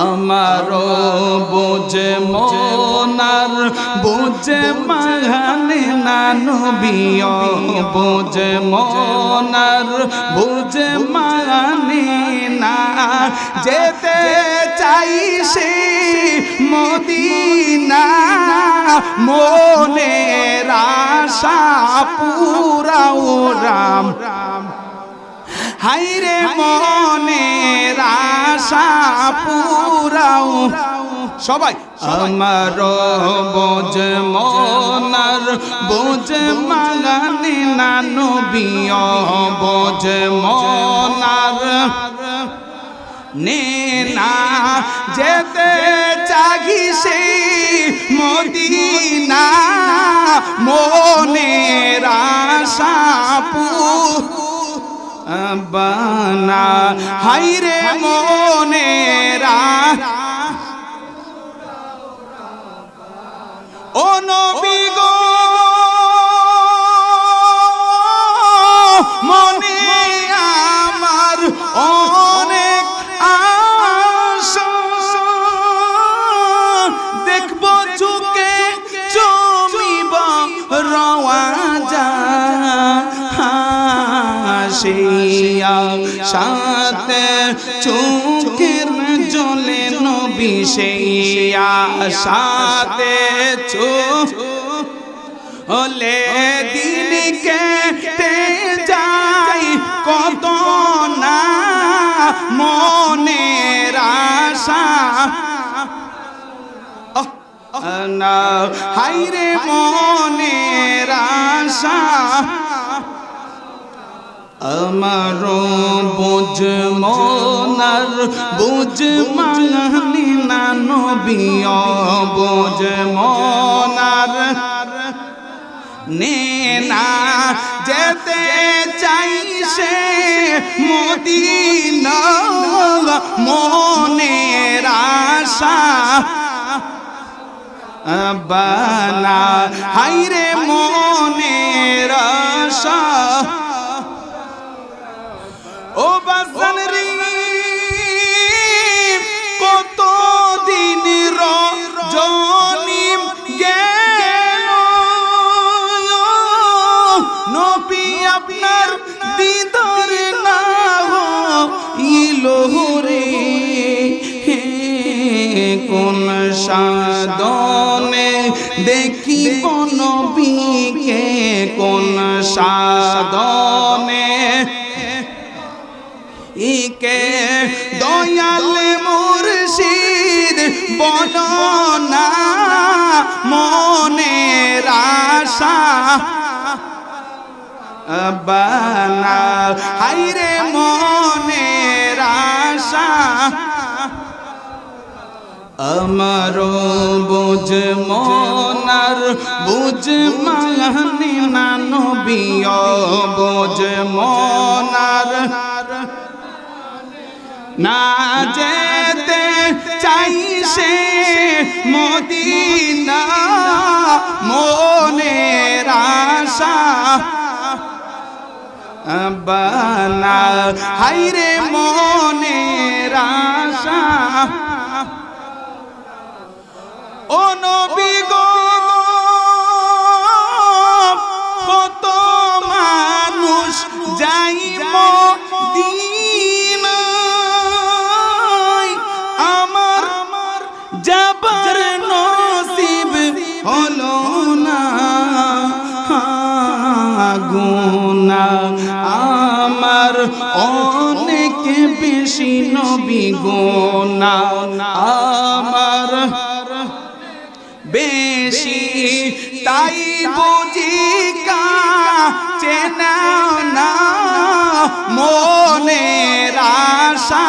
আমারও বুঝে মনার বুঝে মাগানে না নবীও বুঝে মনার বুঝে মাগানে না যেতে চাই সে মদিনা মনের আশা পুরাও রাম হাইরে মনের আশা পুরাও সবাই আমার বোঝ মনার বোঝ মাগানে না নবীও বোঝ মনার নে না যেতে চাহি সে মদিনা মনের আশা বানা হাইরে মনেরা ও নবী গো মনে আমার অনেক আশা দেখব চুকে চমিব রওয়া যা সাথে চোখের জলে নবী সেইয়া সাথে চোখ হলে দিন কেটে যায় কত না মনের আশা না হাইরে মনের আশা আমারও বুঝ মনার বুঝ মাগানে না নবীও বুঝ মনার নে না যেতে চাই সে মদিনা মনের আশা বানা হাইরে মনের আশা ও বাজান রে কত দিন রজনী গেল নবী আপনার দিদার না হইলো রে কোন সাধনে দেখিব নবীকে কোন সাধনে ইকে দয়াল মুর্শিদ বলো না মনের আশা বানা হাইরে মনের আশা আমারও বুঝ মনার বুঝ মাগানে না নবীও বুঝ মনার না যেতে চাই সে মদিনা মনের আশা বানা হাইরে মনের আশা ও নবী গো কত মানুষ যাই মদিনা আমার যাবার নসিব হলো না গুনাহ আমার অনেক বেশি নবী গুনাহ আমার বেশি তাই বুঝি চেনা না মনের আশা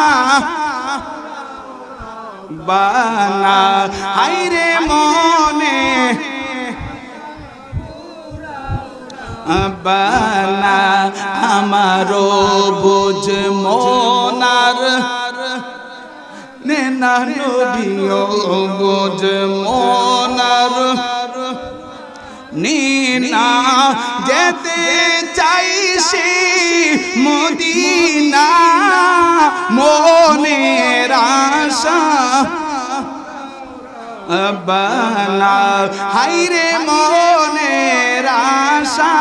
বানা হাইরে মনে বানা আমারও বুঝ মনার নেনা নবীও বুঝ মনার নীনা যেতে চাই সে মদিনা মনের আশা বানা হাইরে মনের আশা